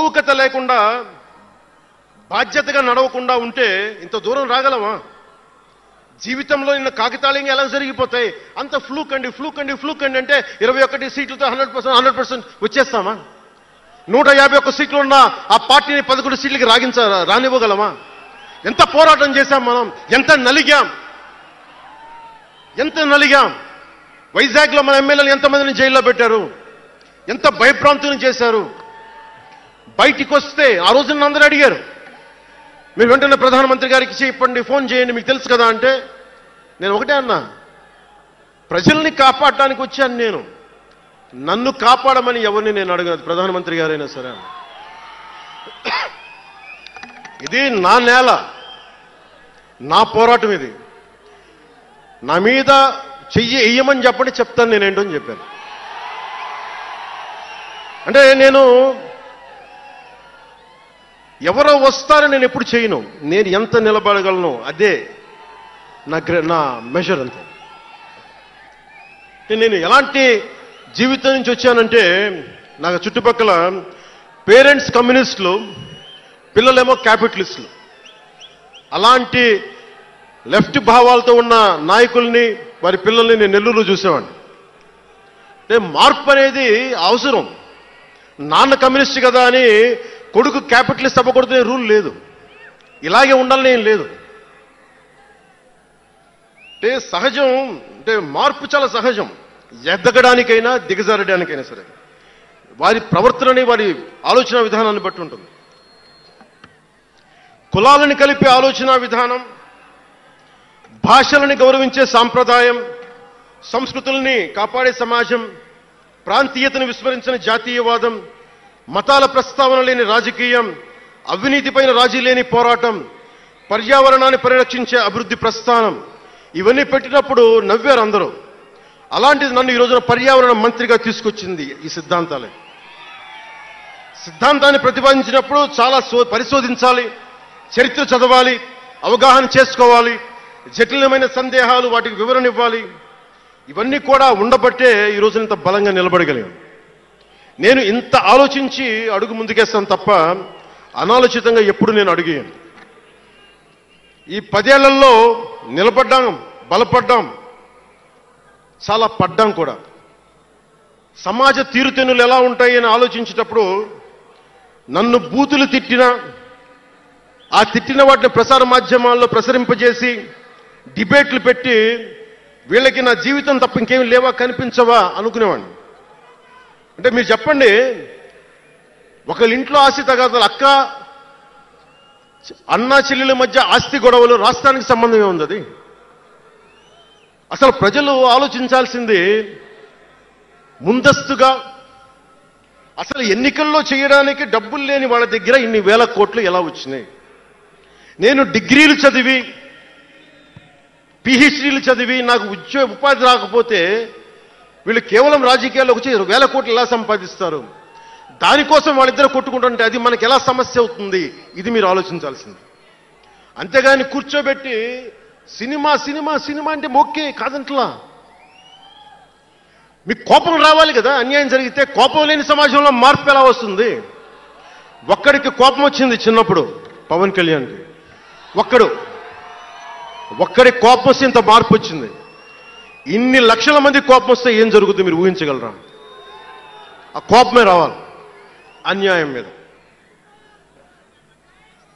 భావుకత లేకుండా బాధ్యతగా నడవకుండా ఉంటే ఇంత దూరం రాగలమా? జీవితంలో నిన్న కాగితాళంగా ఎలా జరిగిపోతాయి? అంత ఫ్లూక్ అండి అంటే 21 సీట్లతో 100% వచ్చేస్తామా? 151 సీట్లు ఉన్న ఆ పార్టీని 11 సీట్లకి రానివ్వగలమా? ఎంత పోరాటం చేశాం మనం, ఎంత నలిగాం. వైజాగ్లో మన ఎమ్మెల్యేలు ఎంతమందిని జైల్లో పెట్టారు, ఎంత భయభ్రాంతులను చేశారు. బయటికి వస్తే ఆ రోజు నన్ను అందరూ అడిగారు, మీరు వెంటనే ప్రధానమంత్రి గారికి చెప్పండి, ఫోన్ చేయండి, మీకు తెలుసు కదా అంటే నేను ఒకటే అన్నా, ప్రజల్ని కాపాడటానికి వచ్చాను నేను, నన్ను కాపాడమని ఎవరిని నేను అడగలేదు, ప్రధానమంత్రి గారైనా సరే. ఇది నా నేల, నా పోరాటం, ఇది నా మీద చెయ్యి వెయ్యమని చెప్పండి, చెప్తాను నేనేంటో అని చెప్పాను. అంటే నేను ఎవరో వస్తారని నేను ఎప్పుడు చేయను, నేను ఎంత నిలబడగలను అదే నా మెజర్ అంతే. నేను ఎలాంటి జీవితం నుంచి వచ్చానంటే, నాకు చుట్టుపక్కల పేరెంట్స్ కమ్యూనిస్టులు, పిల్లలేమో క్యాపిటలిస్టులు, అలాంటి లెఫ్ట్ భావాలతో ఉన్న నాయకుల్ని, వారి పిల్లల్ని నేను నెల్లూరులో చూసేవాడిని. అంటే మార్పు అనేది అవసరం. నాన్న కమ్యూనిస్ట్ కదా అని కొడుకు క్యాపిటలిస్ట్ అవ్వకూడదు రూల్ లేదు, ఇలాగే ఉండాలని ఏం లేదు. అంటే సహజం, అంటే మార్పు చాలా సహజం, ఎదగడానికైనా దిగజారడానికైనా సరే. వారి ప్రవర్తనని, వారి ఆలోచన విధానాన్ని బట్టి ఉంటుంది. కులాలను కలిపే ఆలోచన విధానం, భాషలని గౌరవించే సాంప్రదాయం, సంస్కృతుల్ని కాపాడే సమాజం, ప్రాంతీయతను విస్మరించిన జాతీయవాదం, మతాల ప్రస్తావన లేని రాజకీయం, అవినీతిపైన రాజీ లేని పోరాటం, పర్యావరణాన్ని పరిరక్షించే అభివృద్ధి ప్రస్థానం, ఇవన్నీ పెట్టినప్పుడు నవ్వారు అందరూ. అలాంటిది నన్ను ఈ రోజున పర్యావరణ మంత్రిగా తీసుకొచ్చింది ఈ సిద్ధాంతాలే. సిద్ధాంతాన్ని ప్రతిపాదించినప్పుడు చాలా పరిశోధించాలి, చరిత్ర చదవాలి, అవగాహన చేసుకోవాలి, జటిలమైన సందేహాలు వాటికి వివరణ ఇవ్వాలి. ఇవన్నీ కూడా ఉండబట్టే ఈ రోజు ఇంత బలంగా నిలబడగలిగాను. నేను ఇంత ఆలోచించి అడుగు ముందుకేస్తాను తప్ప అనాలోచితంగా ఎప్పుడు నేను అడిగాను. ఈ 10 ఏళ్లలో నిలబడ్డాం, బలపడ్డాం, చాలా పడ్డాం కూడా. సమాజ తీరుతెన్నులు ఎలా ఉంటాయి అని ఆలోచించేటప్పుడు నన్ను బూతులు తిట్టినా, ఆ తిట్టిన వాటిని ప్రసార మాధ్యమాల్లో ప్రసరింపజేసి డిబేట్లు పెట్టి వీళ్ళకి నా జీవితం తప్ప ఇంకేమి లేవా, కనిపించవా అనుకునేవాడిని. అంటే మీరు చెప్పండి, ఒకళ్ళ ఇంట్లో ఆస్తి తగాదాలు, అన్నా చెల్లెల మధ్య ఆస్తి గొడవలు, రాష్ట్రానికి సంబంధం ఏముంది? అది అసలు ప్రజలు ఆలోచించాల్సింది ముందస్తుగా. అసలు ఎన్నికల్లో చేయడానికి డబ్బులు లేని వాళ్ళ దగ్గర ఇన్ని వేల కోట్లు ఎలా వచ్చినాయి? నేను డిగ్రీలు చదివి, పిహెచ్డీలు చదివి నాకు ఉపాధి రాకపోతే వీళ్ళు కేవలం రాజకీయాల్లోకి వచ్చి వేల కోట్లు ఎలా సంపాదిస్తారు? దానికోసం వాళ్ళిద్దరు కొట్టుకుంటుంటే అది మనకి ఎలా సమస్య అవుతుంది? ఇది మీరు ఆలోచించాల్సింది. అంతేగాని కూర్చోబెట్టి సినిమా సినిమా సినిమా అంటే మొక్కే కాదంట్లా. మీకు కోపం రావాలి కదా, అన్యాయం జరిగితే. కోపం లేని సమాజంలో మార్పు ఎలా వస్తుంది? ఒక్కడికి కోపం వచ్చింది చిన్నప్పుడు, పవన్ కళ్యాణ్కి. ఒక్కడి కోపం వస్తే ఇంత మార్పు వచ్చింది. ఇన్ని లక్షల మంది కోపం వస్తే ఏం జరుగుతుంది మీరు ఊహించగలరా? ఆ కోపమే రావాలి అన్యాయం మీద.